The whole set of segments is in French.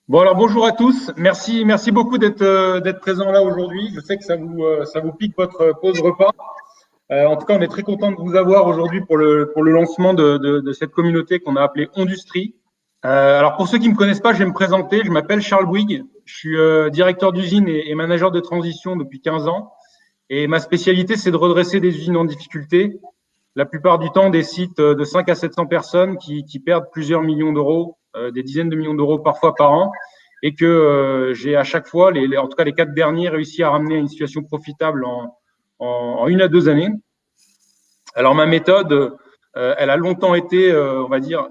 Bon, alors bonjour à tous. Merci beaucoup d'être présents là aujourd'hui. Je sais que ça vous pique votre pause repas. En tout cas, on est très content de vous avoir aujourd'hui pour le lancement de cette communauté qu'on a appelée Ondustrie. Alors pour ceux qui me connaissent pas, je vais me présenter. Je m'appelle Charles Bouygues. Je suis directeur d'usine et manager de transition depuis 15 ans. Et ma spécialité, c'est de redresser des usines en difficulté. La plupart du temps, des sites de 5 à 700 personnes qui perdent plusieurs millions d'euros, des dizaines de millions d'euros parfois par an, et que j'ai à chaque fois, en tout cas les 4 derniers, réussi à ramener à une situation profitable en 1 à 2 années. Alors ma méthode, elle a longtemps été, on va dire,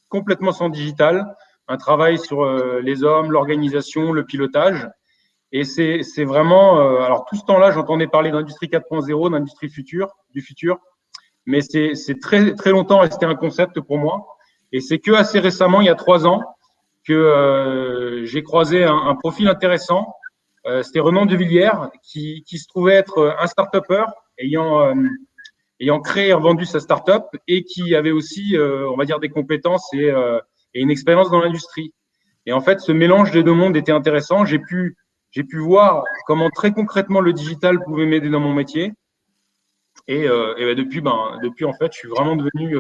complètement sans digital, un travail sur les hommes, l'organisation, le pilotage. Et c'est vraiment, alors tout ce temps-là, j'entendais parler d'industrie 4.0, d'industrie du futur, mais c'est très longtemps resté un concept pour moi. Et c'est que assez récemment, il y a 3 ans, que j'ai croisé un profil intéressant. C'était Renan de Villiers, qui se trouvait être un start-upper ayant créé et vendu sa start-up et qui avait aussi, on va dire, des compétences et une expérience dans l'industrie. Et en fait, ce mélange des deux mondes était intéressant. J'ai pu voir comment très concrètement le digital pouvait m'aider dans mon métier. Et depuis, en fait, je suis vraiment devenu,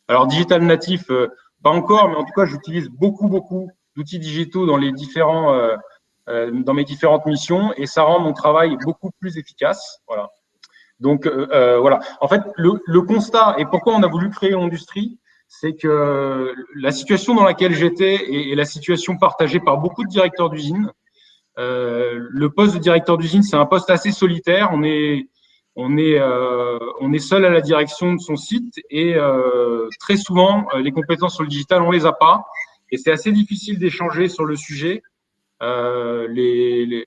alors digital natif, pas encore, mais en tout cas, j'utilise beaucoup d'outils digitaux dans mes différentes missions, et ça rend mon travail beaucoup plus efficace. Voilà. Donc voilà. En fait, le constat et pourquoi on a voulu créer Ondustrie, c'est que la situation dans laquelle j'étais et la situation partagée par beaucoup de directeurs d'usine. Le poste de directeur d'usine, c'est un poste assez solitaire. On est seul à la direction de son site et très souvent, les compétences sur le digital, on les a pas. Et c'est assez difficile d'échanger sur le sujet. Les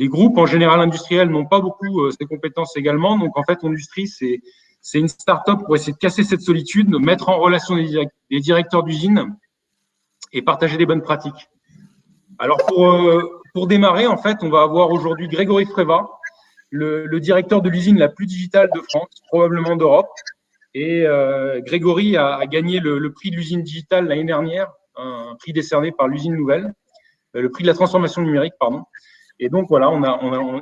groupes, en général industriels, n'ont pas beaucoup ces compétences également. Donc, en fait, Ondustrie, c'est une start-up pour essayer de casser cette solitude, de mettre en relation les directeurs d'usine et partager des bonnes pratiques. Alors, pour démarrer, en fait, on va avoir aujourd'hui Grégory Freva, le directeur de l'usine la plus digitale de France, probablement d'Europe. Et Grégory a gagné le prix de l'usine digitale l'année dernière, un prix décerné par l'usine nouvelle, le prix de la transformation numérique, pardon. Et donc voilà,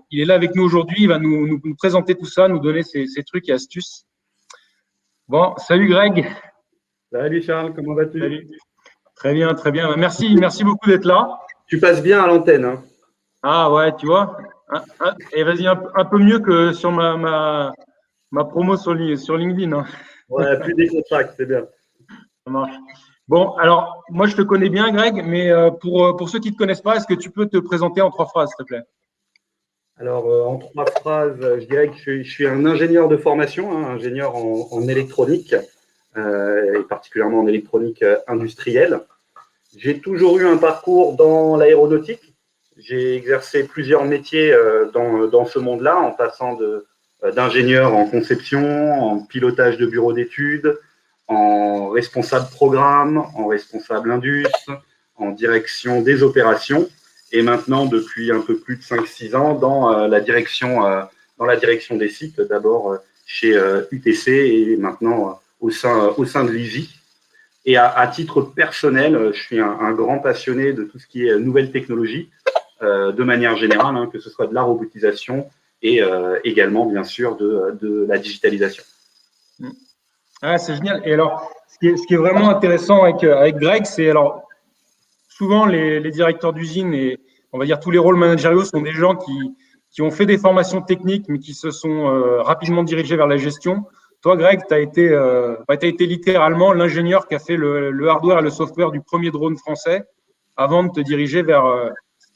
il est là avec nous aujourd'hui, il va nous présenter tout ça, nous donner ses trucs et astuces. Bon, salut Greg. Salut Charles, comment vas-tu? Salut. Très bien, très bien. Merci beaucoup d'être là. Tu passes bien à l'antenne, hein? Ah ouais, tu vois. Et vas-y, un peu mieux que sur ma promo sur LinkedIn. Hein. Ouais, plus décontracté, c'est bien. Ça marche. Bon, alors, moi, je te connais bien, Greg, mais pour ceux qui ne te connaissent pas, est-ce que tu peux te présenter en 3 phrases, s'il te plaît? Alors, en 3 phrases, je dirais que je suis un ingénieur de formation, hein, ingénieur en électronique, et particulièrement en électronique industrielle. J'ai toujours eu un parcours dans l'aéronautique. J'ai exercé plusieurs métiers dans ce monde-là, en passant d'ingénieur en conception, en pilotage de bureau d'études, en responsable programme, en responsable indus, en direction des opérations, et maintenant, depuis un peu plus de 5-6 ans, dans la direction des sites, d'abord chez UTC et maintenant au sein de l'ISI. Et à titre personnel, je suis un grand passionné de tout ce qui est nouvelles technologies, de manière générale, hein, que ce soit de la robotisation et également, bien sûr, de la digitalisation. Ah, c'est génial. Et alors, ce qui est vraiment intéressant avec Greg, c'est alors souvent les directeurs d'usine et on va dire tous les rôles managériaux sont des gens qui ont fait des formations techniques, mais qui se sont rapidement dirigés vers la gestion. Toi, Greg, tu as été littéralement l'ingénieur qui a fait le hardware et le software du premier drone français avant de te diriger vers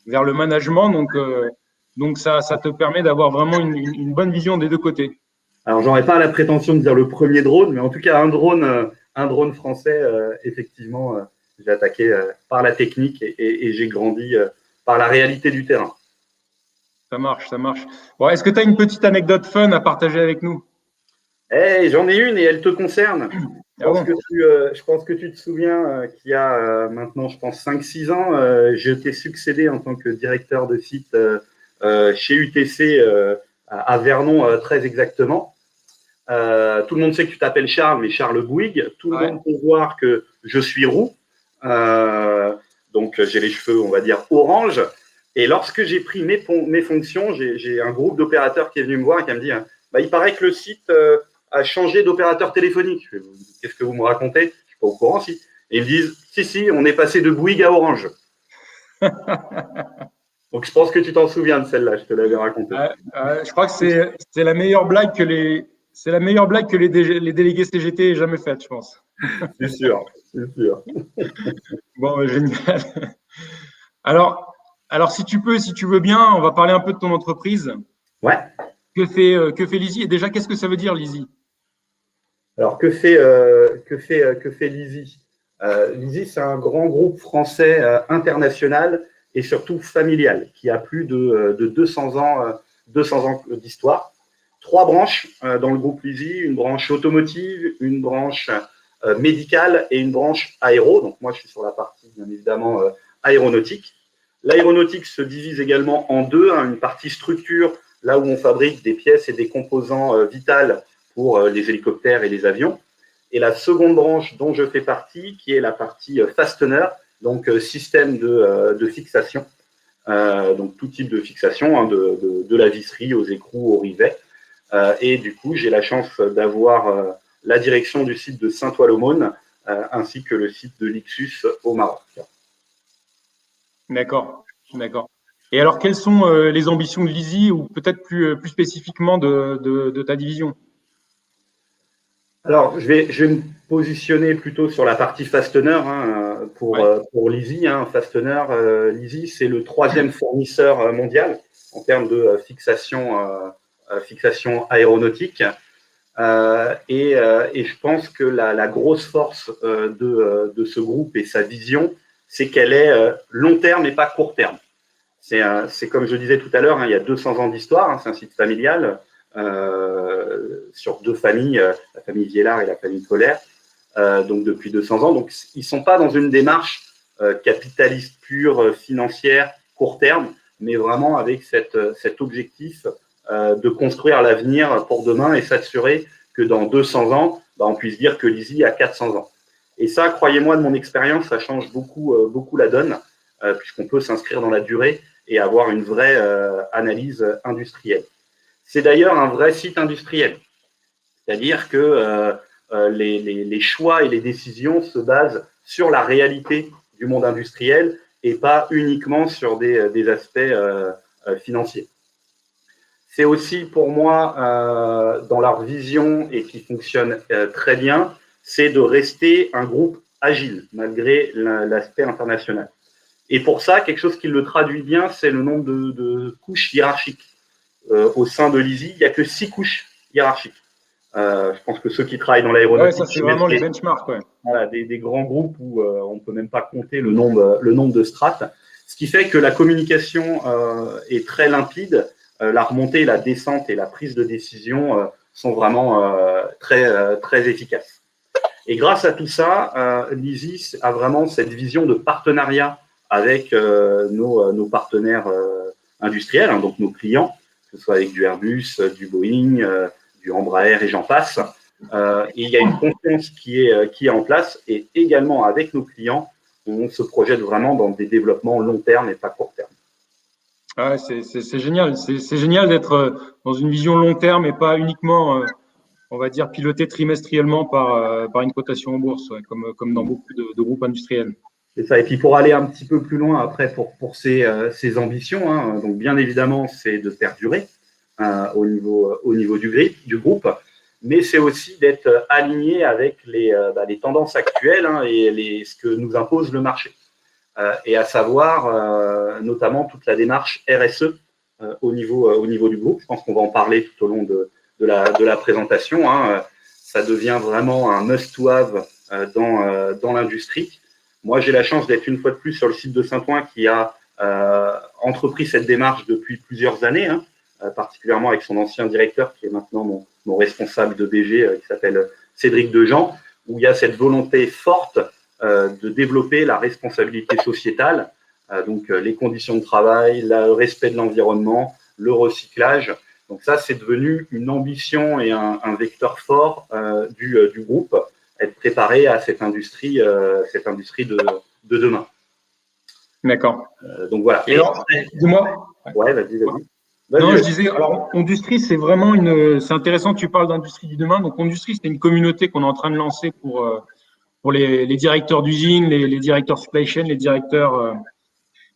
le management. Donc ça te permet d'avoir vraiment une bonne vision des deux côtés. Alors, j'aurais pas la prétention de dire le premier drone, mais en tout cas, un drone français, effectivement, j'ai attaqué par la technique et j'ai grandi par la réalité du terrain. Ça marche, ça marche. Bon, est-ce que tu as une petite anecdote fun à partager avec nous? Hey, j'en ai une et elle te concerne. Ah bon? Je pense que tu te souviens qu'il y a maintenant, je pense, 5-6 ans, je t'ai succédé en tant que directeur de site chez UTC à Vernon, très exactement. Tout le monde sait que tu t'appelles Charles, mais Charles Bouygues. Tout le monde peut voir que je suis roux. Donc, donc j'ai les cheveux, on va dire, orange. Et lorsque j'ai pris mes fonctions, j'ai un groupe d'opérateurs qui est venu me voir et qui me dit il paraît que le site a changé d'opérateur téléphonique. Qu'est-ce que vous me racontez? Je ne suis pas au courant, si. Et ils me disent si, on est passé de Bouygues à Orange. Donc je pense que tu t'en souviens de celle-là, je te l'avais racontée. Je crois que c'est la meilleure blague que les les délégués CGT aient jamais faite, je pense. C'est sûr, c'est sûr. Bon, génial. Alors, si tu veux bien, on va parler un peu de ton entreprise. Ouais. Que fait Lizzy? Et déjà, qu'est-ce que ça veut dire, Lizzy? Alors, que fait Lizzy? Lizzy, c'est un grand groupe français international et surtout familial qui a plus de 200 ans d'histoire. 3 branches dans le groupe Lizzy, une branche automotive, une branche médicale et une branche aéro. Donc, moi, je suis sur la partie, bien évidemment, aéronautique. L'aéronautique se divise également en deux, une partie structure, là où on fabrique des pièces et des composants vitaux pour les hélicoptères et les avions. Et la seconde branche dont je fais partie, qui est la partie fastener, donc système de fixation, donc tout type de fixation, de la visserie aux écrous, aux rivets. Et du coup, j'ai la chance d'avoir la direction du site de Saint-Ouen-l'Aumône, ainsi que le site de l'Ixus au Maroc. D'accord. Et alors, quelles sont les ambitions de Lizzy ou peut-être plus spécifiquement de ta division? Alors, je vais me positionner plutôt sur la partie fastener pour Lizzy. Fastener, Lizzy, c'est le 3e fournisseur mondial en termes de fixation aéronautique. Et je pense que la grosse force de ce groupe et sa vision, c'est qu'elle est long terme et pas court terme. C'est comme je disais tout à l'heure, il y a 200 ans d'histoire, c'est un site familial sur 2 familles, la famille Viellard et la famille Colère, donc depuis 200 ans. Donc ils ne sont pas dans une démarche capitaliste pure, financière, court terme, mais vraiment avec cet objectif de construire l'avenir pour demain et s'assurer que dans 200 ans, on puisse dire que Lizzy a 400 ans. Et ça, croyez-moi, de mon expérience, ça change beaucoup la donne, puisqu'on peut s'inscrire dans la durée et avoir une vraie analyse industrielle. C'est d'ailleurs un vrai site industriel. C'est-à-dire que les choix et les décisions se basent sur la réalité du monde industriel et pas uniquement sur des aspects financiers. C'est aussi pour moi, dans leur vision et qui fonctionne très bien, c'est de rester un groupe agile malgré l'aspect international. Et pour ça, quelque chose qui le traduit bien, c'est le nombre de couches hiérarchiques. Au sein de Lizzy, il n'y a que 6 couches hiérarchiques. Je pense que ceux qui travaillent dans l'aéronautique… Ouais, ça, c'est vraiment les benchmarks. Ouais. Voilà, des grands groupes où on ne peut même pas compter le nombre de strates. Ce qui fait que la communication est très limpide. La remontée, la descente et la prise de décision sont vraiment très efficaces. Et grâce à tout ça, Lizzy a vraiment cette vision de partenariat avec nos partenaires industriels, donc nos clients, que ce soit avec du Airbus, du Boeing, du Embraer et j'en passe. Et il y a une confiance qui est en place et également avec nos clients, on se projette vraiment dans des développements long terme et pas court terme. Ah, c'est génial. C'est génial d'être dans une vision long terme et pas uniquement, on va dire, piloté trimestriellement par une cotation en bourse, ouais, comme dans beaucoup de groupes industriels. C'est ça. Et puis pour aller un petit peu plus loin après pour ces ambitions, donc bien évidemment, c'est de perdurer au niveau du groupe, mais c'est aussi d'être aligné avec les tendances actuelles et ce que nous impose le marché. Et à savoir notamment toute la démarche RSE au niveau du groupe. Je pense qu'on va en parler tout au long de la présentation. Ça devient vraiment un must-to-have dans l'industrie. Moi, j'ai la chance d'être une fois de plus sur le site de Saint-Ouen qui a entrepris cette démarche depuis plusieurs années, particulièrement avec son ancien directeur qui est maintenant mon responsable de BG qui s'appelle Cédric Dejean, où il y a cette volonté forte de développer la responsabilité sociétale, donc les conditions de travail, le respect de l'environnement, le recyclage. Donc ça, c'est devenu une ambition et un vecteur fort du groupe, être préparé à cette industrie de demain. D'accord. Donc voilà. Et alors, dis-moi. Ouais, vas-y. Non, je disais, alors, Ondustrie, c'est vraiment c'est intéressant que tu parles d'industrie du demain. Donc, Ondustrie, c'est une communauté qu'on est en train de lancer pour les directeurs d'usine, les directeurs supply chain, les directeurs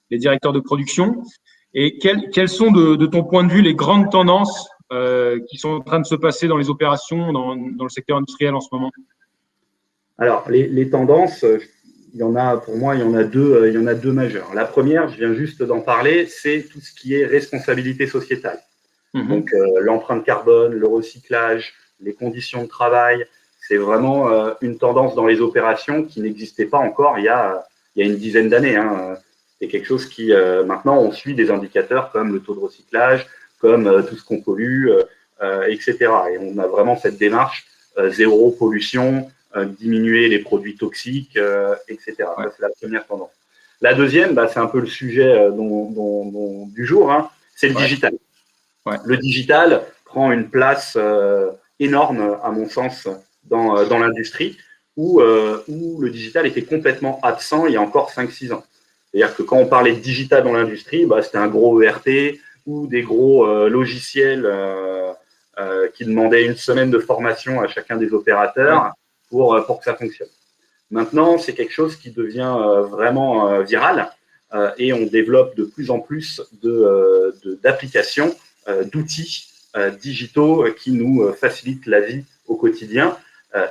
de production. Et quelles sont, de ton point de vue, les grandes tendances qui sont en train de se passer dans les opérations, dans le secteur industriel en ce moment? Alors, les tendances, pour moi, il y en a deux majeures. La première, je viens juste d'en parler, c'est tout ce qui est responsabilité sociétale. Donc, l'empreinte carbone, le recyclage, les conditions de travail, c'est vraiment une tendance dans les opérations qui n'existait pas encore il y a une dizaine d'années. Hein. C'est quelque chose qui, maintenant, on suit des indicateurs comme le taux de recyclage, comme tout ce qu'on pollue, etc. Et on a vraiment cette démarche zéro pollution, diminuer les produits toxiques, etc. Ouais. Ça, c'est la première tendance. La deuxième, c'est un peu le sujet du jour, hein, c'est le digital. Ouais. Le digital prend une place énorme, à mon sens, dans l'industrie, où le digital était complètement absent il y a encore 5-6 ans. C'est-à-dire que quand on parlait de digital dans l'industrie, c'était un gros ERP ou des gros logiciels qui demandaient une semaine de formation à chacun des opérateurs pour que ça fonctionne. Maintenant, c'est quelque chose qui devient vraiment viral et on développe de plus en plus d'applications, d'outils digitaux qui nous facilitent la vie au quotidien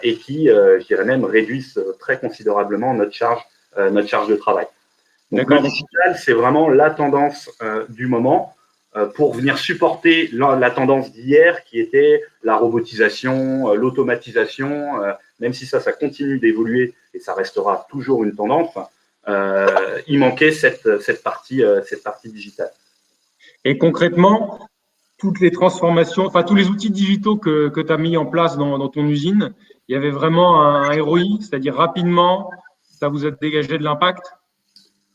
et qui, je dirais même, réduisent très considérablement notre charge de travail. Donc, le digital, c'est vraiment la tendance du moment pour venir supporter la tendance d'hier qui était la robotisation, l'automatisation, même si ça continue d'évoluer et ça restera toujours une tendance, il manquait cette partie digitale. Et concrètement, toutes les transformations, enfin tous les outils digitaux que tu as mis en place dans ton usine, il y avait vraiment un ROI, c'est-à-dire rapidement, ça vous a dégagé de l'impact?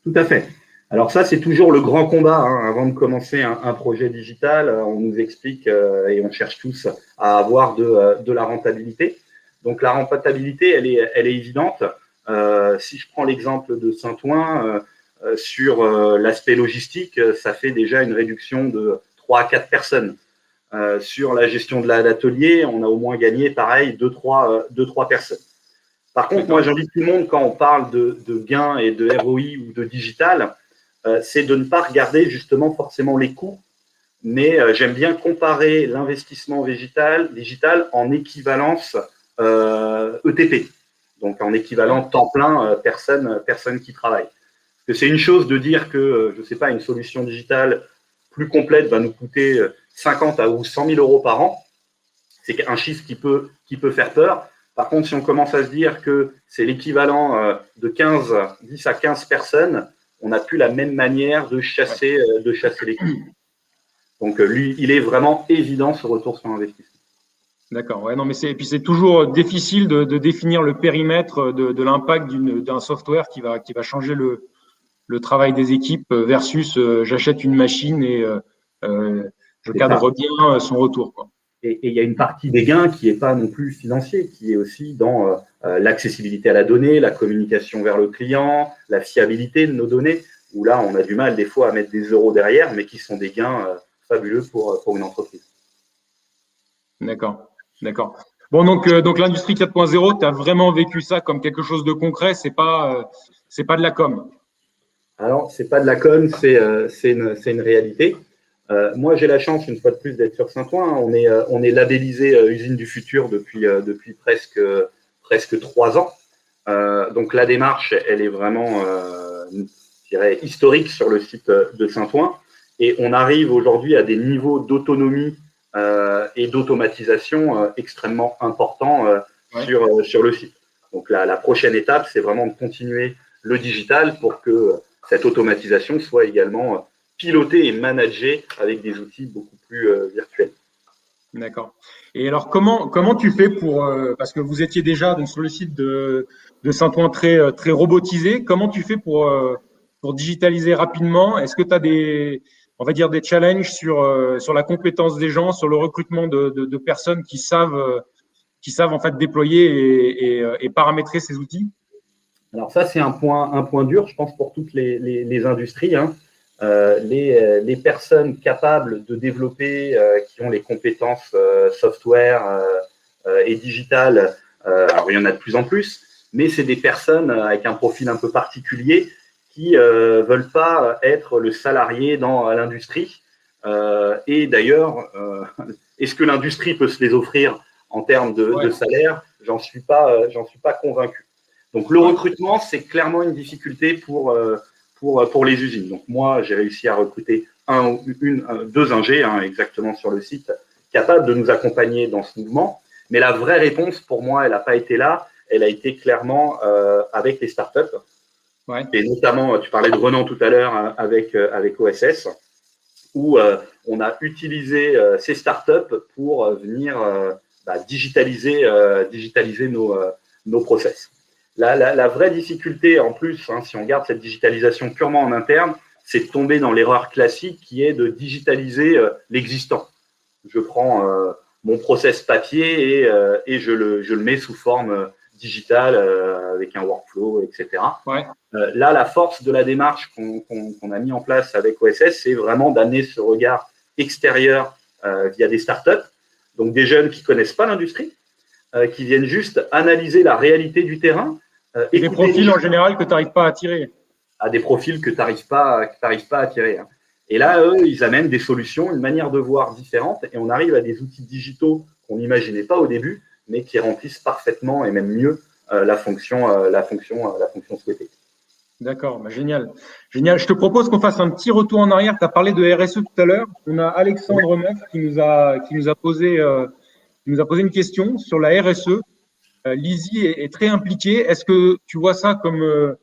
Tout à fait. Alors ça, c'est toujours le grand combat. Hein. Avant de commencer un projet digital, on nous explique et on cherche tous à avoir de la rentabilité. Donc la rentabilité, elle est évidente. Si je prends l'exemple de Saint-Ouen, sur l'aspect logistique, ça fait déjà une réduction de 3 à 4 personnes. Sur la gestion de l'atelier, on a au moins gagné, pareil, 2-3 personnes. Par contre, moi, j'invite tout le monde, quand on parle de gains et de ROI ou de digital, c'est de ne pas regarder justement forcément les coûts, mais j'aime bien comparer l'investissement digital en équivalence ETP, donc en équivalent temps plein personne qui travaille. Parce que c'est une chose de dire que, je ne sais pas, une solution digitale plus complète va nous coûter 50 ou 100 000 euros par an. C'est un chiffre qui peut faire peur. Par contre, si on commence à se dire que c'est l'équivalent de 10 à 15 personnes, on n'a plus la même manière de chasser les coûts. Donc, lui, il est vraiment évident ce retour sur investissement. D'accord. Ouais, non, mais puis c'est toujours difficile de définir le périmètre de l'impact d'un software qui va changer le travail des équipes versus j'achète une machine et je cadre bien son retour, quoi. Et il y a une partie des gains qui n'est pas non plus financier, qui est aussi dans l'accessibilité à la donnée, la communication vers le client, la fiabilité de nos données, où là, on a du mal des fois à mettre des euros derrière, mais qui sont des gains fabuleux pour une entreprise. D'accord. Bon, donc l'industrie 4.0, tu as vraiment vécu ça comme quelque chose de concret, c'est pas de la com. Alors, c'est pas de la com, c'est une réalité. Moi, j'ai la chance, une fois de plus, d'être sur Saint-Ouen. On est labellisé Usine du Futur depuis presque 3 ans. Donc, la démarche, elle est vraiment, je dirais, historique sur le site de Saint-Ouen. Et on arrive aujourd'hui à des niveaux d'autonomie et d'automatisation extrêmement importants sur le site. Donc, la prochaine étape, c'est vraiment de continuer le digital pour que cette automatisation soit également pilotée et managée avec des outils beaucoup plus virtuels. D'accord. Et alors, comment tu fais parce que vous étiez déjà donc, sur le site de Saint-Ouen très robotisé, comment tu fais pour digitaliser rapidement? Est-ce que tu as des challenges sur la compétence des gens, sur le recrutement de personnes qui savent en fait déployer et paramétrer ces outils? Alors ça, c'est un point dur, je pense, pour toutes les industries. Hein. Les personnes capables de développer, qui ont les compétences software et digitales, alors il y en a de plus en plus, mais c'est des personnes avec un profil un peu particulier qui veulent pas être le salarié dans l'industrie. Et d'ailleurs, est-ce que l'industrie peut se les offrir en termes de salaire? J'en suis pas convaincu. Donc le recrutement, c'est clairement une difficulté pour les usines. Donc moi, j'ai réussi à recruter deux ingés, hein, exactement sur le site, capables de nous accompagner dans ce mouvement. Mais la vraie réponse, pour moi, elle n'a pas été là. Elle a été clairement avec les startups. Ouais. Et notamment, tu parlais de Renan tout à l'heure avec OSS, où on a utilisé ces startups pour venir digitaliser nos process. La vraie difficulté, en plus, hein, si on regarde cette digitalisation purement en interne, c'est de tomber dans l'erreur classique qui est de digitaliser l'existant. Je prends mon process papier et je le mets sous forme digitale avec un workflow, etc. Ouais. Là, la force de la démarche qu'on a mis en place avec OSS, c'est vraiment d'amener ce regard extérieur via des startups, donc des jeunes qui ne connaissent pas l'industrie, qui viennent juste analyser la réalité du terrain. Et des profils en général que tu n'arrives pas à attirer. À des profils que tu n'arrives pas à attirer. Hein. Et là, eux, ils amènent des solutions, une manière de voir différente, et on arrive à des outils digitaux qu'on n'imaginait pas au début, mais qui remplissent parfaitement et même mieux la fonction souhaitée. D'accord, bah génial. Génial. Je te propose qu'on fasse un petit retour en arrière. Tu as parlé de RSE tout à l'heure. On a Alexandre Meuf qui nous a posé une question sur la RSE. Lizzie est très impliquée. Est-ce que tu vois ça comme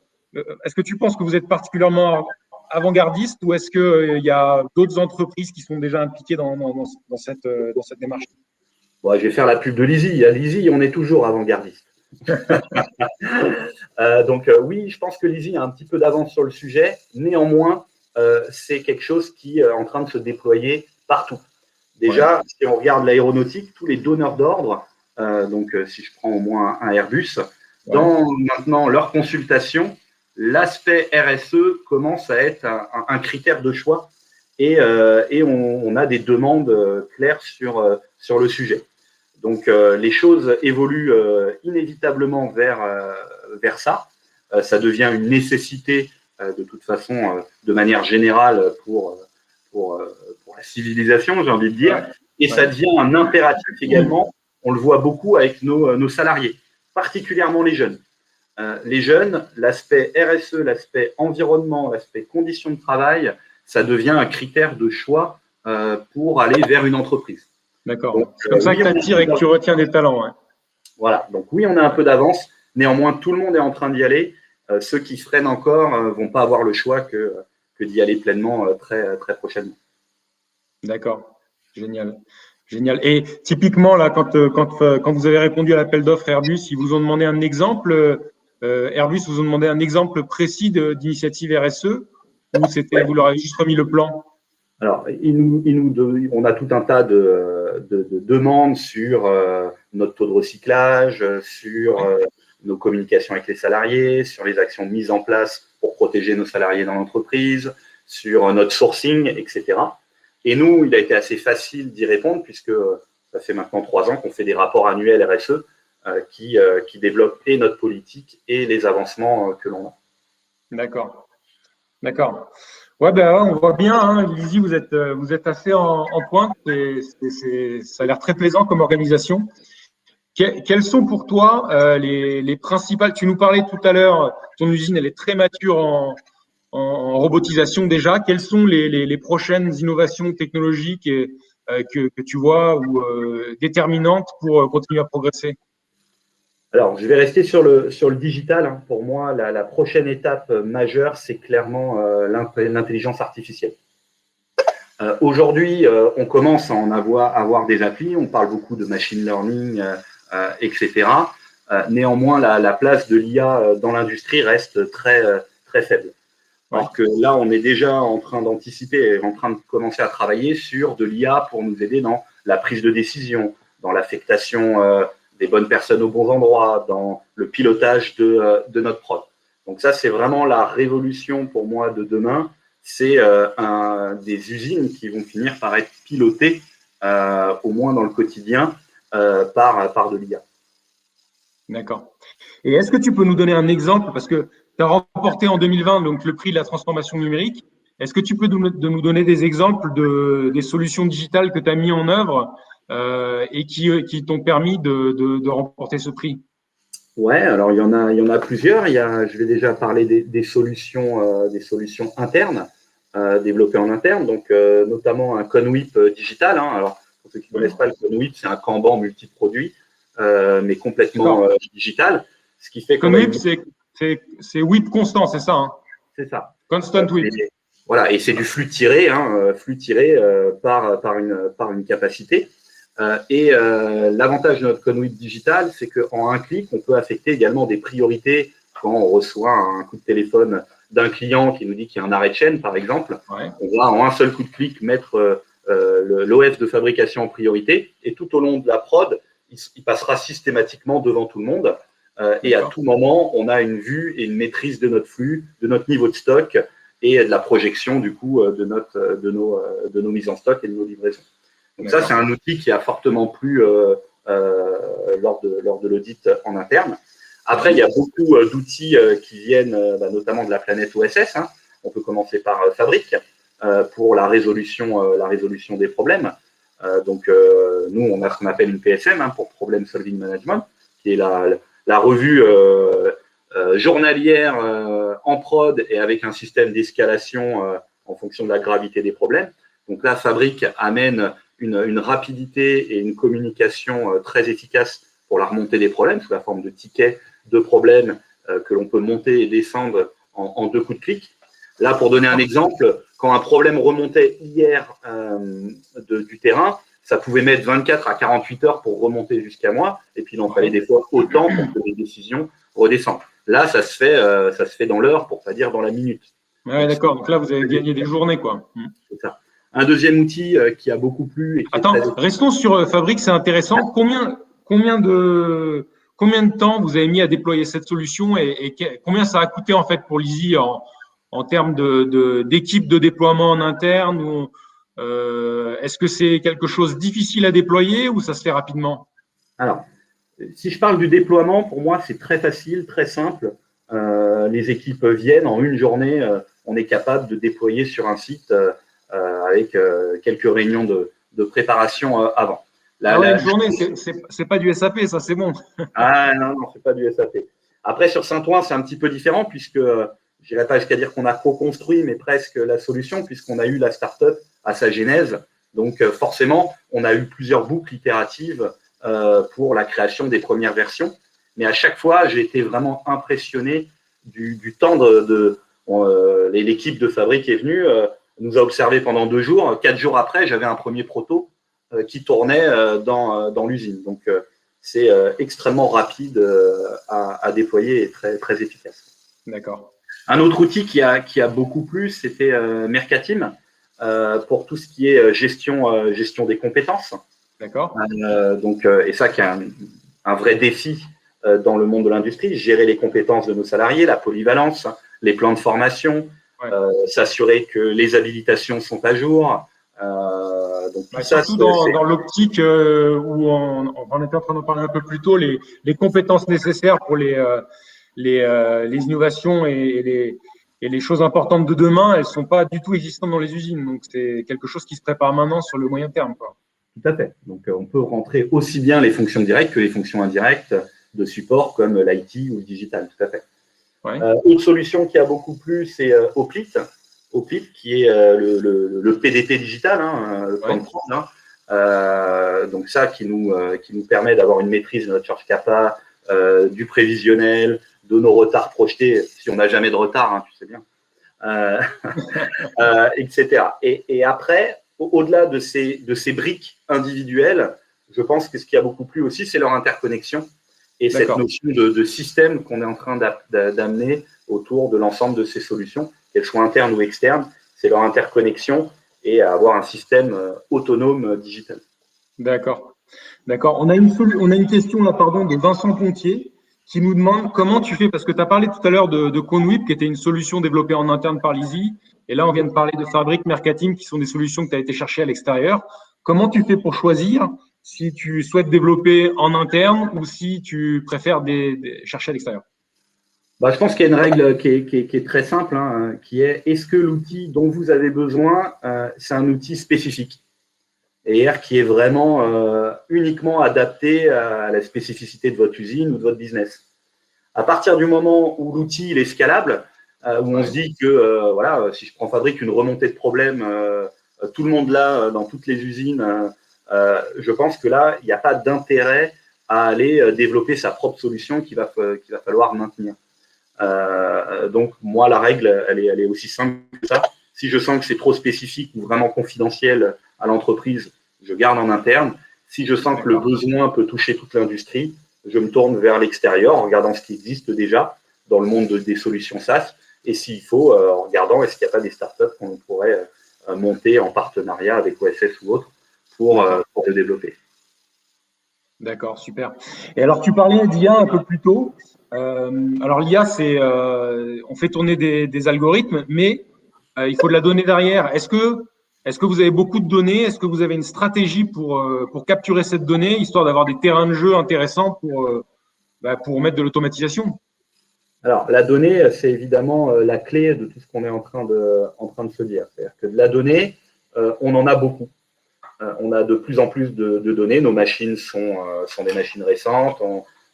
est-ce que tu penses que vous êtes particulièrement avant-gardiste ou est-ce qu'il y a d'autres entreprises qui sont déjà impliquées dans cette démarche? Bon, je vais faire la pub de Lizzie. À Lizzie, on est toujours avant-gardiste. Donc oui, je pense que Lizzie a un petit peu d'avance sur le sujet. Néanmoins, c'est quelque chose qui est en train de se déployer partout. Déjà, si on regarde l'aéronautique, tous les donneurs d'ordre, donc si je prends au moins un Airbus, dans maintenant leur consultation, l'aspect RSE commence à être un critère de choix et on a des demandes claires sur le sujet. Donc, les choses évoluent inévitablement vers ça. Ça devient une nécessité, de toute façon, de manière générale pour la civilisation, j'ai envie de dire. Et ça devient un impératif également. On le voit beaucoup avec nos salariés, particulièrement les jeunes. Les jeunes, l'aspect RSE, l'aspect environnement, l'aspect conditions de travail, ça devient un critère de choix pour aller vers une entreprise. D'accord. C'est comme ça que tu attires et que tu retiens des talents. Ouais. Voilà. Donc oui, on a un peu d'avance. Néanmoins, tout le monde est en train d'y aller. Ceux qui freinent encore ne vont pas avoir le choix que d'y aller pleinement très, très prochainement. D'accord. Génial. Génial. Et typiquement, là, quand vous avez répondu à l'appel d'offres Airbus, ils vous ont demandé un exemple. Airbus vous ont demandé un exemple précis d'initiative RSE ou c'était vous leur avez juste remis le plan? Alors, on a tout un tas de demandes sur notre taux de recyclage, sur nos communications avec les salariés, sur les actions mises en place pour protéger nos salariés dans l'entreprise, sur notre sourcing, etc. Et nous, il a été assez facile d'y répondre puisque ça fait maintenant 3 ans qu'on fait des rapports annuels RSE qui développent et notre politique et les avancements que l'on a. D'accord. D'accord. Ouais, ben, on voit bien, hein, Lizzie, vous êtes assez en pointe. Ça a l'air très plaisant comme organisation. Quelles sont pour toi les principales… Tu nous parlais tout à l'heure, ton usine, elle est très mature en robotisation déjà. Quelles sont les prochaines innovations technologiques que tu vois ou déterminantes pour continuer à progresser? Alors, je vais rester sur le digital. Hein. Pour moi, la prochaine étape majeure, c'est clairement l'intelligence artificielle. Aujourd'hui, on commence à avoir des applis. On parle beaucoup de machine learning, etc. Néanmoins, la place de l'IA dans l'industrie reste très, très faible. Alors que là, on est déjà en train d'anticiper et en train de commencer à travailler sur de l'IA pour nous aider dans la prise de décision, dans l'affectation des bonnes personnes aux bons endroits, dans le pilotage de notre prod. Donc ça, c'est vraiment la révolution pour moi de demain. C'est des usines qui vont finir par être pilotées, au moins dans le quotidien, par de l'IA. D'accord. Et est-ce que tu peux nous donner un exemple, parce que tu as remporté en 2020 donc, le prix de la transformation numérique. Est-ce que tu peux nous donner des exemples des solutions digitales que tu as mis en œuvre et qui t'ont permis de remporter ce prix? Ouais, alors il y en a plusieurs. Je vais déjà parler des solutions internes, développées en interne, donc notamment un Conwip digital. Hein. Alors, pour ceux qui ne connaissent pas, le Conwip, c'est un Kanban multi-produit, mais complètement digital. Ce qui fait qu'on Conwip, c'est whip constant, c'est ça, hein? C'est ça. Constant whip. Voilà, et c'est du flux tiré, par une capacité. L'avantage de notre Conwip digital, c'est qu'en un clic, on peut affecter également des priorités quand on reçoit un coup de téléphone d'un client qui nous dit qu'il y a un arrêt de chaîne, par exemple. Ouais. On va en un seul coup de clic mettre l'OF de fabrication en priorité, et tout au long de la prod, il passera systématiquement devant tout le monde. Et à tout moment, on a une vue et une maîtrise de notre flux, de notre niveau de stock et de la projection du coup de nos mises en stock et de nos livraisons. Donc ça, c'est un outil qui a fortement plu lors de l'audit en interne. Après, il y a beaucoup d'outils qui viennent notamment de la planète OSS. Hein. On peut commencer par Fabric pour la résolution des problèmes. Nous, on a ce qu'on appelle une PSM, hein, pour Problem Solving Management, qui est la revue journalière en prod et avec un système d'escalation en fonction de la gravité des problèmes. Donc là, Fabric amène une rapidité et une communication très efficace pour la remontée des problèmes sous la forme de tickets de problèmes que l'on peut monter et descendre en 2 coups de clic. Là, pour donner un exemple, quand un problème remontait hier du terrain, ça pouvait mettre 24 à 48 heures pour remonter jusqu'à moi, et puis il en fallait des fois autant pour que les décisions redescendent. Là, ça se fait dans l'heure, pour pas dire dans la minute. Ouais, d'accord. Donc là, vous avez gagné des journées, quoi. C'est ça. Un deuxième outil qui a beaucoup plu. Attends, restons sur Fabric, c'est intéressant. Combien de temps vous avez mis à déployer cette solution et combien ça a coûté en fait pour l'Easy en termes d'équipe de déploiement en interne est-ce que c'est quelque chose de difficile à déployer ou ça se fait rapidement? Alors, si je parle du déploiement, pour moi, c'est très facile, très simple. Les équipes viennent en une journée, on est capable de déployer sur un site avec quelques réunions de préparation avant. Une journée, c'est pas du SAP, ça c'est bon. Ah non, c'est pas du SAP. Après, sur Saint-Ouen, c'est un petit peu différent puisque je n'irai pas jusqu'à dire qu'on a co-construit, mais presque la solution, puisqu'on a eu la start-up à sa genèse. Donc, forcément, on a eu plusieurs boucles itératives pour la création des premières versions. Mais à chaque fois, j'ai été vraiment impressionné du temps l'équipe de Fabric est venue, nous a observé pendant 2 jours. 4 jours après, j'avais un premier proto qui tournait dans l'usine. Donc, c'est extrêmement rapide à déployer et très, très efficace. D'accord. Un autre outil qui a beaucoup plu, c'était Mercatim, pour tout ce qui est gestion des compétences. D'accord. Et ça qui est un vrai défi dans le monde de l'industrie, gérer les compétences de nos salariés, la polyvalence, les plans de formation, s'assurer que les habilitations sont à jour. Surtout dans l'optique où on était en train d'en parler un peu plus tôt, les compétences nécessaires pour les innovations et les choses importantes de demain, elles ne sont pas du tout existantes dans les usines. Donc, c'est quelque chose qui se prépare maintenant sur le moyen terme, quoi. Tout à fait. Donc, on peut rentrer aussi bien les fonctions directes que les fonctions indirectes de support comme l'IT ou le digital. Tout à fait. Ouais. Autre solution qui a beaucoup plu, c'est Oplit. Oplit, qui est le PDP digital, hein, le plan de prod, hein. Donc, ça qui nous permet d'avoir une maîtrise de notre charge CAPA, du prévisionnel, de nos retards projetés, si on n'a jamais de retard, hein, tu sais bien, etc. Et après, au-delà de ces briques individuelles, je pense que ce qui a beaucoup plu aussi, c'est leur interconnexion et cette notion de système qu'on est en train d'amener autour de l'ensemble de ces solutions, qu'elles soient internes ou externes, c'est leur interconnexion et avoir un système autonome digital. D'accord. On a une question là, de Vincent Pontier qui nous demande comment tu fais, parce que tu as parlé tout à l'heure de Conwip, qui était une solution développée en interne par Lizzy, et là on vient de parler de Fabric, Mercating, qui sont des solutions que tu as été chercher à l'extérieur. Comment tu fais pour choisir si tu souhaites développer en interne ou si tu préfères chercher à l'extérieur? Je pense qu'il y a une règle qui est très simple, hein, qui est-ce que l'outil dont vous avez besoin, c'est un outil spécifique et qui est vraiment uniquement adapté à la spécificité de votre usine ou de votre business. À partir du moment où l'outil est scalable, où on se dit que voilà, si je prends Fabric, une remontée de problème, tout le monde là dans toutes les usines, je pense que là, il n'y a pas d'intérêt à aller développer sa propre solution qu'il va falloir maintenir. Donc, moi, la règle, elle est aussi simple que ça. Si je sens que c'est trop spécifique ou vraiment confidentiel à l'entreprise, je garde en interne. Si je sens que le besoin peut toucher toute l'industrie, je me tourne vers l'extérieur en regardant ce qui existe déjà dans le monde des solutions SaaS. Et s'il faut, en regardant est-ce qu'il n'y a pas des startups qu'on pourrait monter en partenariat avec OSS ou autre pour le développer. D'accord, super. Et alors, tu parlais d'IA un peu plus tôt. Alors, l'IA, c'est on fait tourner des algorithmes, mais il faut de la donnée derrière. Est-ce que vous avez beaucoup de données? Est-ce que vous avez une stratégie pour capturer cette donnée, histoire d'avoir des terrains de jeu intéressants pour mettre de l'automatisation? Alors, la donnée, c'est évidemment la clé de tout ce qu'on est en train de se dire. C'est-à-dire que de la donnée, on en a beaucoup. On a de plus en plus de données. Nos machines sont des machines récentes.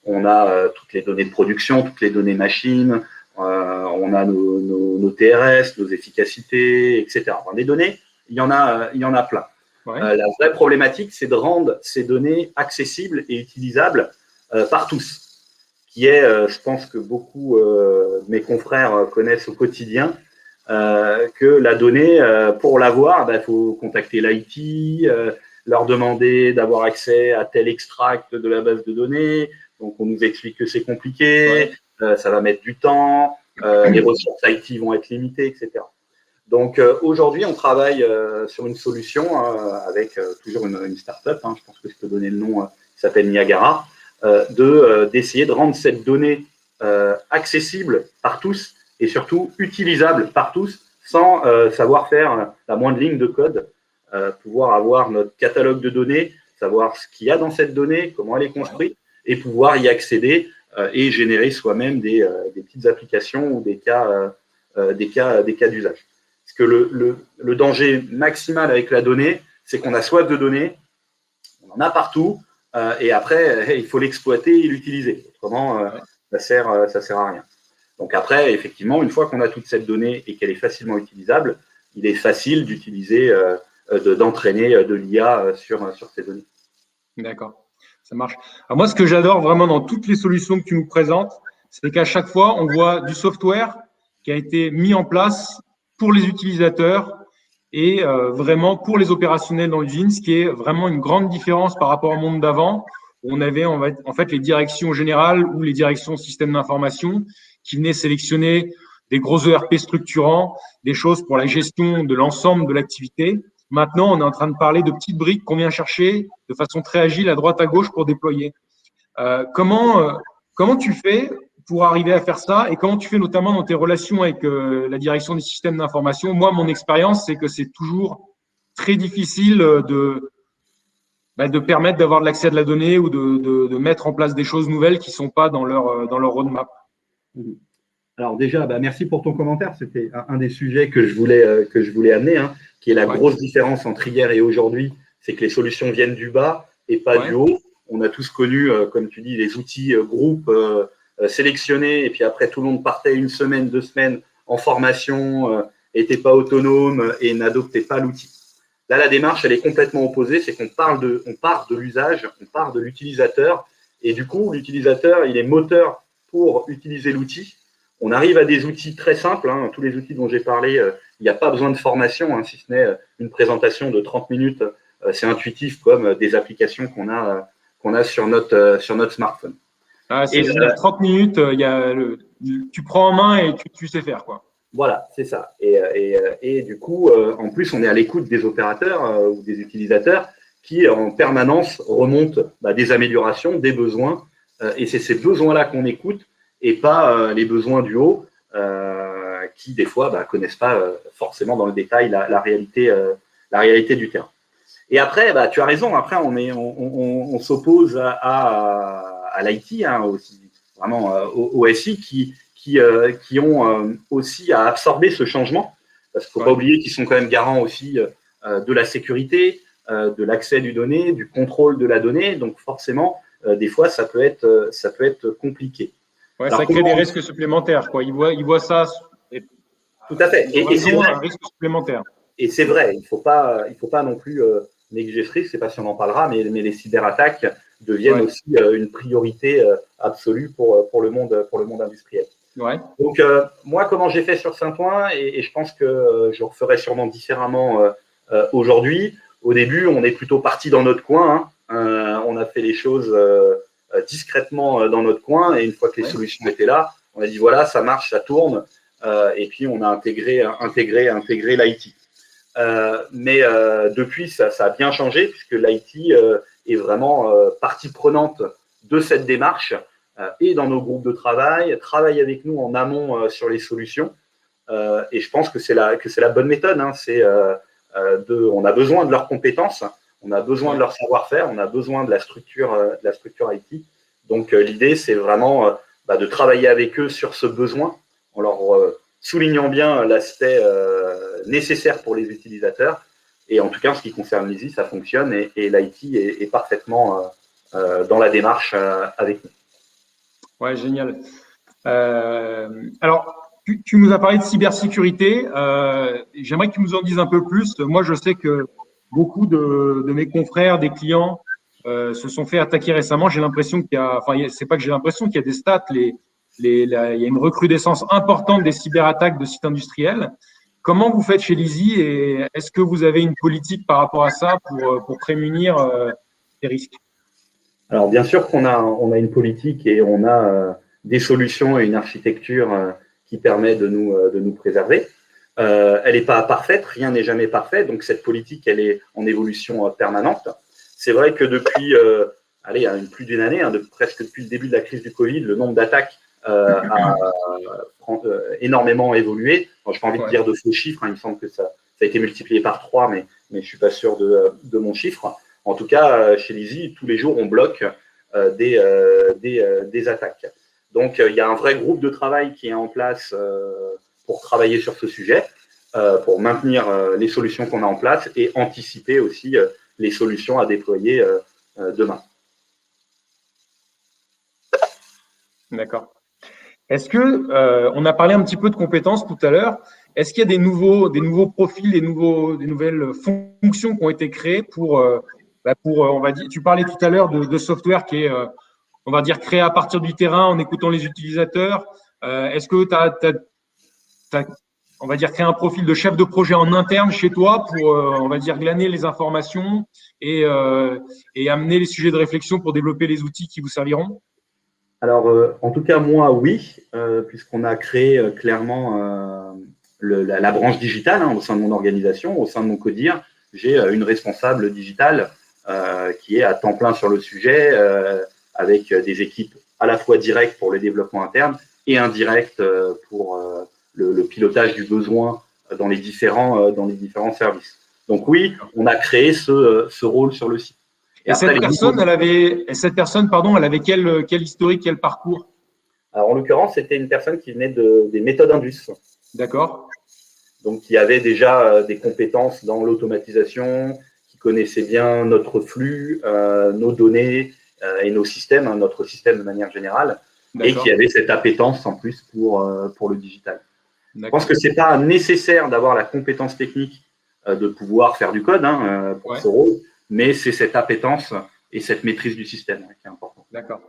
On a toutes les données de production, toutes les données machines. On a nos TRS, nos efficacités, etc. Enfin, des données, il y en a plein. Ouais. La vraie problématique, c'est de rendre ces données accessibles et utilisables par tous. Qui est, je pense que beaucoup de mes confrères connaissent au quotidien, que la donnée, pour l'avoir, il faut contacter l'IT, leur demander d'avoir accès à tel extract de la base de données. Donc, on nous explique que c'est compliqué, ça va mettre du temps, les ressources IT vont être limitées, etc. Donc, aujourd'hui, on travaille sur une solution avec toujours une start-up, je pense que je peux donner le nom, qui s'appelle Niagara, d'essayer de rendre cette donnée accessible par tous et surtout utilisable par tous sans savoir faire la moindre ligne de code, pouvoir avoir notre catalogue de données, savoir ce qu'il y a dans cette donnée, comment elle est construite et pouvoir y accéder et générer soi-même des petites applications ou des cas d'usage. Parce que le danger maximal avec la donnée, c'est qu'on a soif de données, on en a partout, et après, il faut l'exploiter et l'utiliser. Autrement, ça sert à rien. Donc après, effectivement, une fois qu'on a toute cette donnée et qu'elle est facilement utilisable, il est facile d'utiliser, d'entraîner de l'IA sur ces données. D'accord, ça marche. Alors moi, ce que j'adore vraiment dans toutes les solutions que tu nous présentes, c'est qu'à chaque fois, on voit du software qui a été mis en place pour les utilisateurs et vraiment pour les opérationnels dans l'usine, ce qui est vraiment une grande différence par rapport au monde d'avant, où on avait en fait les directions générales ou les directions système d'information qui venaient sélectionner des gros ERP structurants, des choses pour la gestion de l'ensemble de l'activité. Maintenant, on est en train de parler de petites briques qu'on vient chercher de façon très agile à droite à gauche pour déployer. Comment tu fais pour arriver à faire ça et comment tu fais notamment dans tes relations avec la direction des systèmes d'information? Moi, mon expérience, c'est que c'est toujours très difficile de permettre d'avoir de l'accès à de la donnée ou de mettre en place des choses nouvelles qui ne sont pas dans leur roadmap. Alors déjà, merci pour ton commentaire. C'était un des sujets que je voulais amener, qui est la grosse différence entre hier et aujourd'hui. C'est que les solutions viennent du bas et pas du haut. On a tous connu, comme tu dis, les outils groupes sélectionnés et puis après tout le monde partait 1 semaine, 2 semaines en formation, n'était pas autonome et n'adoptait pas l'outil. Là, la démarche, elle est complètement opposée. C'est qu'on part de l'usage, on part de l'utilisateur et du coup, l'utilisateur, il est moteur pour utiliser l'outil. On arrive à des outils très simples. Tous les outils dont j'ai parlé, il n'y a pas besoin de formation, si ce n'est une présentation de 30 minutes. C'est intuitif comme des applications qu'on a sur notre smartphone. Ah, c'est 30 minutes, tu prends en main et tu sais faire, quoi. Voilà, c'est ça. Et du coup, en plus, on est à l'écoute des opérateurs ou des utilisateurs qui, en permanence, remontent des améliorations, des besoins et c'est ces besoins-là qu'on écoute et pas les besoins du haut qui, des fois, connaissent pas forcément dans le détail la réalité du terrain. Et après, tu as raison, après, on s'oppose à l'IT, aussi, vraiment au SI, qui ont aussi à absorber ce changement, parce qu'il ne faut pas oublier qu'ils sont quand même garants aussi de la sécurité, de l'accès du donné, du contrôle de la donnée, donc forcément, des fois, ça peut être compliqué. Ouais, alors, ça crée des risques supplémentaires, quoi. Ils voient ça. Tout à fait. Et c'est un risque supplémentaire. Et c'est vrai, il faut pas non plus négliger ce risque, je ne sais pas si on en parlera, mais les cyberattaques deviennent aussi une priorité absolue pour le monde industriel. Ouais. Donc, moi, comment j'ai fait sur Saint-Ouen, et je pense que je referai sûrement différemment aujourd'hui. Au début, on est plutôt parti dans notre coin. On a fait les choses discrètement dans notre coin, et une fois que les solutions étaient là, on a dit voilà, ça marche, ça tourne, et puis on a intégré l'IT. Mais depuis, ça a bien changé, puisque l'IT est vraiment partie prenante de cette démarche et dans nos groupes de travaille avec nous en amont sur les solutions. Et je pense que c'est la bonne méthode. On a besoin de leurs compétences, on a besoin de leur savoir-faire, on a besoin de la structure IT. Donc l'idée, c'est vraiment de travailler avec eux sur ce besoin, en leur soulignant bien l'aspect nécessaire pour les utilisateurs. Et en tout cas, en ce qui concerne l'ISI, ça fonctionne et l'IT est parfaitement dans la démarche avec nous. Ouais, génial. Alors, tu nous as parlé de cybersécurité. J'aimerais que tu nous en dises un peu plus. Moi, je sais que beaucoup de mes confrères, des clients, se sont fait attaquer récemment. J'ai l'impression c'est pas que j'ai l'impression qu'il y a des stats. Il y a une recrudescence importante des cyberattaques de sites industriels. Comment vous faites chez l'ISI et est-ce que vous avez une politique par rapport à ça pour prémunir ces risques? Alors, bien sûr qu'on a une politique et on a des solutions et une architecture qui permet de nous préserver. Elle n'est pas parfaite, rien n'est jamais parfait, donc cette politique, elle est en évolution permanente. C'est vrai que depuis plus d'une année, presque depuis le début de la crise du Covid, le nombre d'attaques a énormément évolué. Je n'ai pas envie de dire de faux chiffres, il me semble que ça a été multiplié par 3, mais je ne suis pas sûr de mon chiffre. En tout cas, chez l'ISI, tous les jours, on bloque des attaques. Donc, il y a un vrai groupe de travail qui est en place pour travailler sur ce sujet, pour maintenir les solutions qu'on a en place et anticiper aussi les solutions à déployer demain. D'accord. Est-ce que, on a parlé un petit peu de compétences tout à l'heure, est-ce qu'il y a des nouveaux profils, des nouvelles fonctions qui ont été créées pour on va dire, tu parlais tout à l'heure de software qui est, on va dire, créé à partir du terrain en écoutant les utilisateurs. Est-ce que tu as, on va dire, créé un profil de chef de projet en interne chez toi pour, on va dire, glaner les informations et amener les sujets de réflexion pour développer les outils qui vous serviront? Alors, en tout cas, moi, oui, puisqu'on a créé clairement la branche digitale au sein de mon organisation, au sein de mon CODIR. J'ai une responsable digitale qui est à temps plein sur le sujet, avec des équipes à la fois directes pour le développement interne et indirectes pour le pilotage du besoin dans les différents services. Donc oui, on a créé ce rôle sur le site. Et cette personne, elle avait quel historique, quel parcours? Alors, en l'occurrence, c'était une personne qui venait des méthodes Indus. D'accord. Donc, qui avait déjà des compétences dans l'automatisation, qui connaissait bien notre flux, nos données et nos systèmes, notre système de manière générale, et qui avait cette appétence en plus pour le digital. Je pense que ce n'est pas nécessaire d'avoir la compétence technique de pouvoir faire du code pour ce rôle, mais c'est cette appétence et cette maîtrise du système qui est importante. D'accord.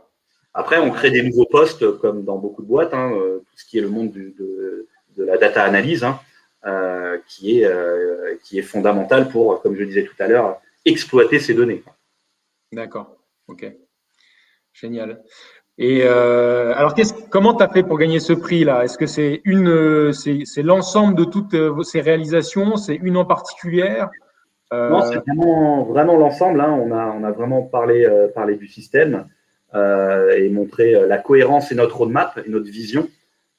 Après, on crée des nouveaux postes, comme dans beaucoup de boîtes, tout ce qui est le monde de la data analyse, qui est fondamental pour, comme je disais tout à l'heure, exploiter ces données. D'accord, ok. Génial. Et alors, comment tu as fait pour gagner ce prix-là? Est-ce que c'est l'ensemble de toutes ces réalisations? C'est une en particulière? Non, c'est vraiment l'ensemble. On a vraiment parlé du système. et montrer la cohérence et notre roadmap et notre vision.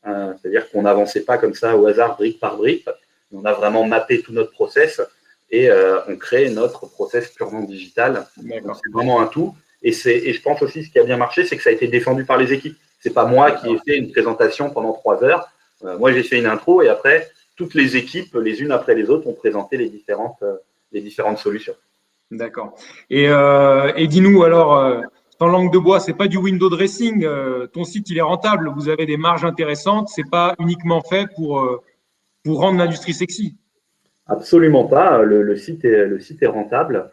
C'est-à-dire qu'on n'avançait pas comme ça au hasard, brique par brique. On a vraiment mappé tout notre process et on crée notre process purement digital. C'est vraiment un tout. Et je pense aussi ce qui a bien marché, c'est que ça a été défendu par les équipes. C'est pas moi qui ai fait une présentation pendant 3 heures. Moi, j'ai fait une intro et après, toutes les équipes, les unes après les autres, ont présenté les différentes solutions. D'accord. Et dis-nous alors, sans langue de bois, c'est pas du window dressing. Ton site, il est rentable. Vous avez des marges intéressantes. C'est pas uniquement fait pour rendre l'industrie sexy. Absolument pas. Le site est rentable.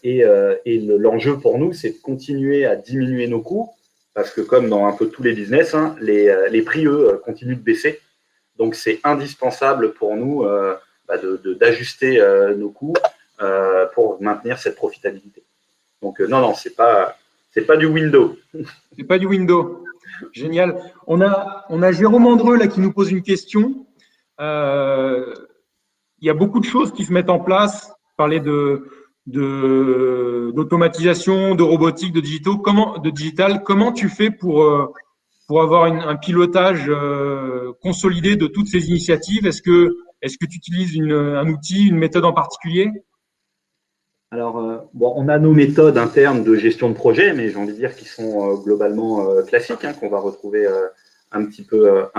Et l'enjeu pour nous, c'est de continuer à diminuer nos coûts parce que comme dans un peu tous les business, hein, les prix, eux, continuent de baisser. Donc, c'est indispensable pour nous d'ajuster nos coûts pour maintenir cette profitabilité. Donc, non, c'est pas du window. C'est pas du window. Génial. On a Jérôme Andreux là qui nous pose une question. Il y a beaucoup de choses qui se mettent en place. Parler d'automatisation, de robotique, de digital. Comment tu fais pour avoir un pilotage consolidé de toutes ces initiatives? Est-ce que tu utilises un outil, une méthode en particulier? Alors, on a nos méthodes internes de gestion de projet, mais j'ai envie de dire qu'ils sont globalement classiques, hein, qu'on va retrouver un petit peu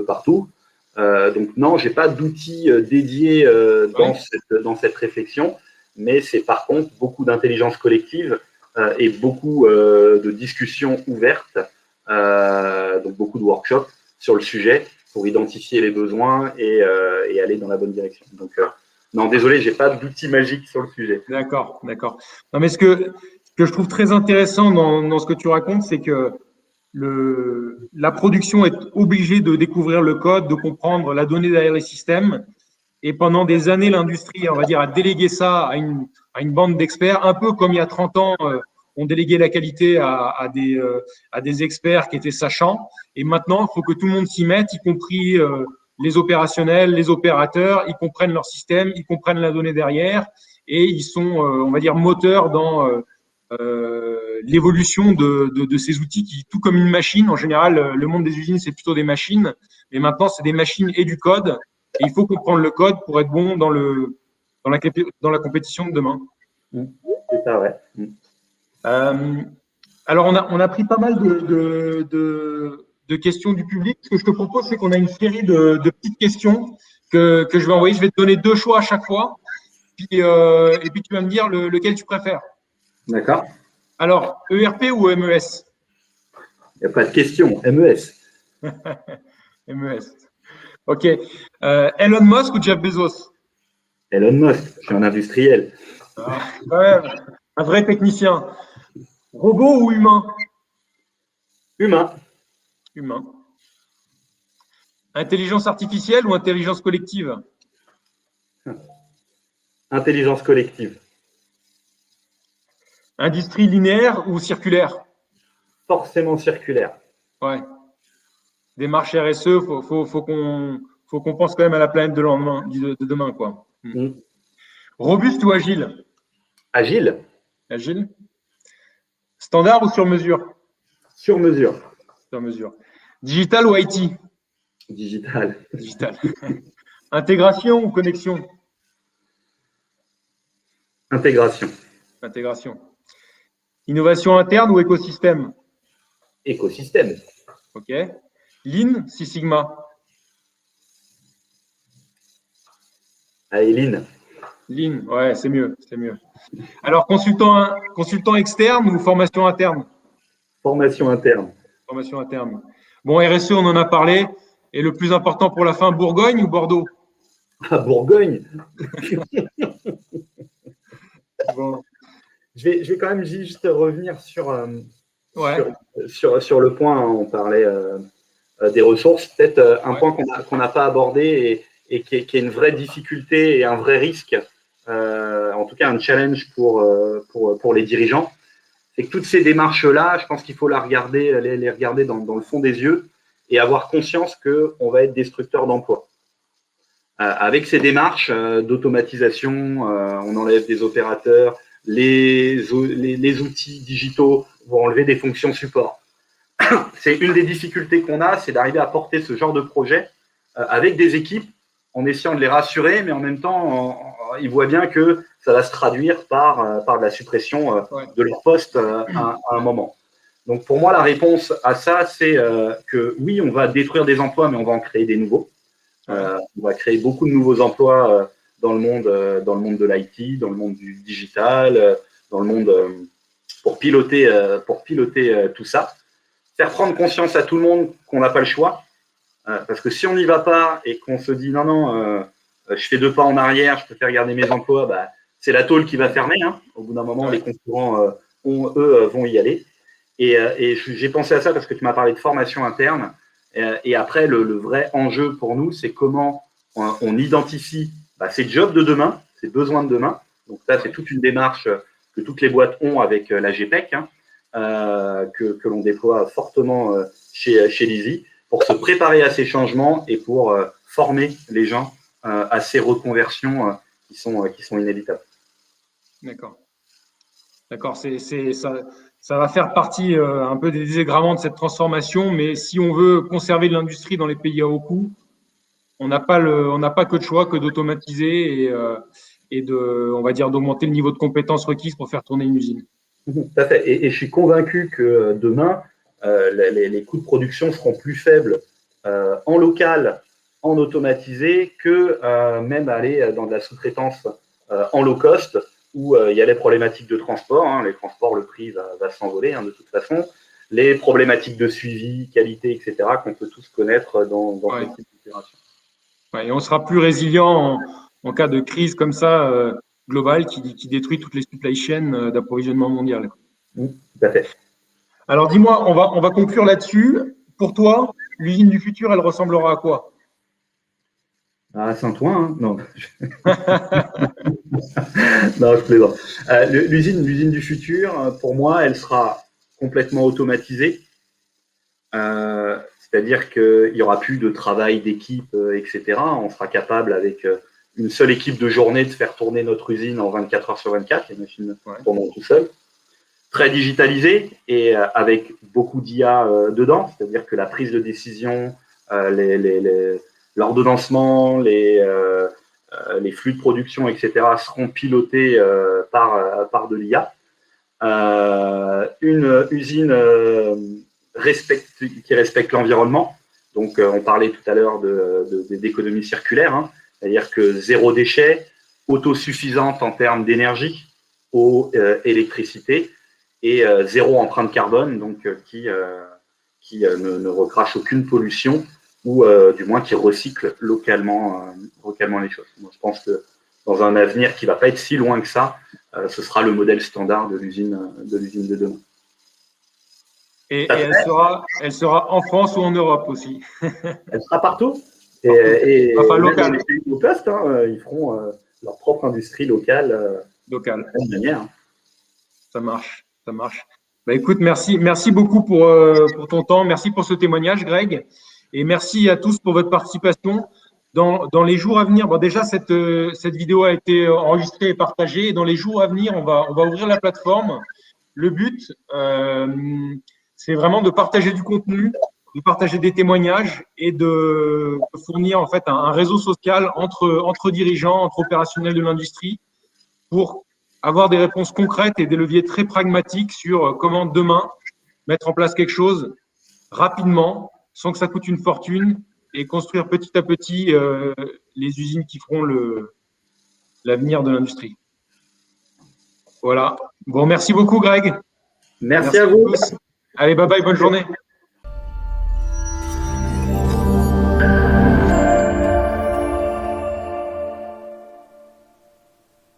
partout. Donc non, j'ai pas d'outils dédiés dans cette réflexion, mais c'est par contre beaucoup d'intelligence collective et beaucoup de discussions ouvertes, donc beaucoup de workshops sur le sujet pour identifier les besoins et aller dans la bonne direction. Donc non, désolé, j'ai pas d'outils magiques sur le sujet. D'accord. Non, mais ce que je trouve très intéressant dans ce que tu racontes, c'est que la production est obligée de découvrir le code, de comprendre la donnée derrière les systèmes. Et pendant des années, l'industrie, on va dire, a délégué ça à une bande d'experts, un peu comme il y a 30 ans, on déléguait la qualité à des experts qui étaient sachants. Et maintenant, il faut que tout le monde s'y mette, y compris les opérationnels, les opérateurs, ils comprennent leur système, ils comprennent la donnée derrière, et ils sont, on va dire, moteurs dans l'évolution de ces outils qui, tout comme une machine, en général, le monde des usines, c'est plutôt des machines, mais maintenant, c'est des machines et du code. Et il faut comprendre le code pour être bon dans la compétition de demain. C'est ça, ouais. Alors, on a pris pas mal de questions du public. Ce que je te propose, c'est qu'on a une série de petites questions que je vais envoyer. Je vais te donner 2 choix à chaque fois. Et puis, tu vas me dire lequel tu préfères. D'accord. Alors, ERP ou MES? Il n'y a pas de question. MES. MES. OK. Elon Musk ou Jeff Bezos? Elon Musk. Je suis un industriel. Ouais, un vrai technicien. Robot ou humain? Humain. Humain. Intelligence artificielle ou intelligence collective? Intelligence collective. Industrie linéaire ou circulaire? Forcément circulaire. Ouais. Démarche RSE, faut qu'on pense quand même à la planète de demain, quoi. Robuste ou agile? Agile. Agile. Standard ou sur mesure? Sur mesure. Sur mesure. Digital ou IT? Digital. Digital. Intégration ou connexion? Intégration. Intégration. Innovation interne ou écosystème? Écosystème. OK. Lean, Six Sigma? Allez, Lean. Lean, ouais, c'est mieux. Alors, consultant externe ou formation interne? Formation interne. Formation interne. Bon, RSE, on en a parlé. Et le plus important pour la fin, Bourgogne ou Bordeaux? Ah, Bourgogne. Bon. Je vais quand même juste revenir sur Ouais. sur le point. On parlait des ressources. Peut-être un point qu'on n'a pas abordé et qui est une vraie difficulté et un vrai risque, en tout cas un challenge pour les dirigeants. C'est que toutes ces démarches-là, je pense qu'il faut les regarder dans le fond des yeux et avoir conscience qu'on va être destructeur d'emplois. Avec ces démarches d'automatisation, on enlève des opérateurs, les outils digitaux vont enlever des fonctions support. C'est une des difficultés qu'on a, c'est d'arriver à porter ce genre de projet avec des équipes en essayant de les rassurer, mais en même temps, ils voient bien que ça va se traduire par la suppression de leur poste à un moment. Donc, pour moi, la réponse à ça, c'est que oui, on va détruire des emplois, mais on va en créer des nouveaux. On va créer beaucoup de nouveaux emplois dans le monde de l'IT, dans le monde du digital, dans le monde pour piloter tout ça. Faire prendre conscience à tout le monde qu'on n'a pas le choix. Parce que si on n'y va pas et qu'on se dit non, je fais 2 pas en arrière, je préfère garder mes emplois, bah, c'est la tôle qui va fermer. Hein. Au bout d'un moment, les concurrents, eux, vont y aller. Et j'ai pensé à ça parce que tu m'as parlé de formation interne. Et après, le vrai enjeu pour nous, c'est comment on identifie ces jobs de demain, ces besoins de demain. Donc ça, c'est toute une démarche que toutes les boîtes ont avec la GPEC, hein, que l'on déploie fortement chez Lizzie, pour se préparer à ces changements et pour former les gens à ces reconversions qui sont inévitables. D'accord. Ça va faire partie un peu des désagréments de cette transformation, mais si on veut conserver de l'industrie dans les pays à haut coût, on n'a pas que de choix que d'automatiser et on va dire, d'augmenter le niveau de compétences requises pour faire tourner une usine. Tout à fait. Et je suis convaincu que demain, les coûts de production seront plus faibles en local, en automatisé, que même aller dans de la sous-traitance en low cost, où il y a les problématiques de transport. Hein. Les transports, le prix va s'envoler de toute façon. Les problématiques de suivi, qualité, etc., qu'on peut tous connaître dans ce type d'opération. Et on sera plus résilient en cas de crise comme ça, globale, qui détruit toutes les supply chains d'approvisionnement mondial. Tout à fait. Alors, dis-moi, on va conclure là-dessus. Pour toi, l'usine du futur, elle ressemblera à quoi? À Saint-Ouen, hein. Non. Non, je plaisante. L'usine du futur, pour moi, elle sera complètement automatisée. C'est-à-dire qu'il n'y aura plus de travail d'équipe, etc. On sera capable, avec une seule équipe de journée, de faire tourner notre usine en 24 heures sur 24. Les machines tournent tout seules. Très digitalisée et avec beaucoup d'IA dedans. C'est-à-dire que la prise de décision, l'ordonnancement, les flux de production, etc., seront pilotés par de l'IA. Une usine qui respecte l'environnement. Donc, on parlait tout à l'heure d'économie circulaire, hein, c'est-à-dire que 0 déchet, autosuffisante en termes d'énergie, eau, électricité, et 0 empreinte carbone, donc qui ne recrache aucune pollution, ou du moins qui recycle localement les choses. Moi, je pense que dans un avenir qui ne va pas être si loin que ça, ce sera le modèle standard de l'usine de demain. Et elle sera en France ou en Europe aussi. Elle sera partout. Et enfin, local. Les pays low cost, hein, ils feront leur propre industrie locale. De la même manière. Ça marche. Bah, écoute, merci beaucoup pour ton temps. Merci pour ce témoignage, Greg. Et merci à tous pour votre participation. Dans les jours à venir, bon, déjà, cette vidéo a été enregistrée et partagée. Et dans les jours à venir, on va ouvrir la plateforme. Le but, c'est vraiment de partager du contenu, de partager des témoignages et de fournir en fait un réseau social entre dirigeants, entre opérationnels de l'industrie pour avoir des réponses concrètes et des leviers très pragmatiques sur comment demain mettre en place quelque chose rapidement, sans que ça coûte une fortune, et construire petit à petit les usines qui feront l'avenir de l'industrie. Voilà. Bon, merci beaucoup, Greg. Merci à vous. Allez, bye bye, bonne journée.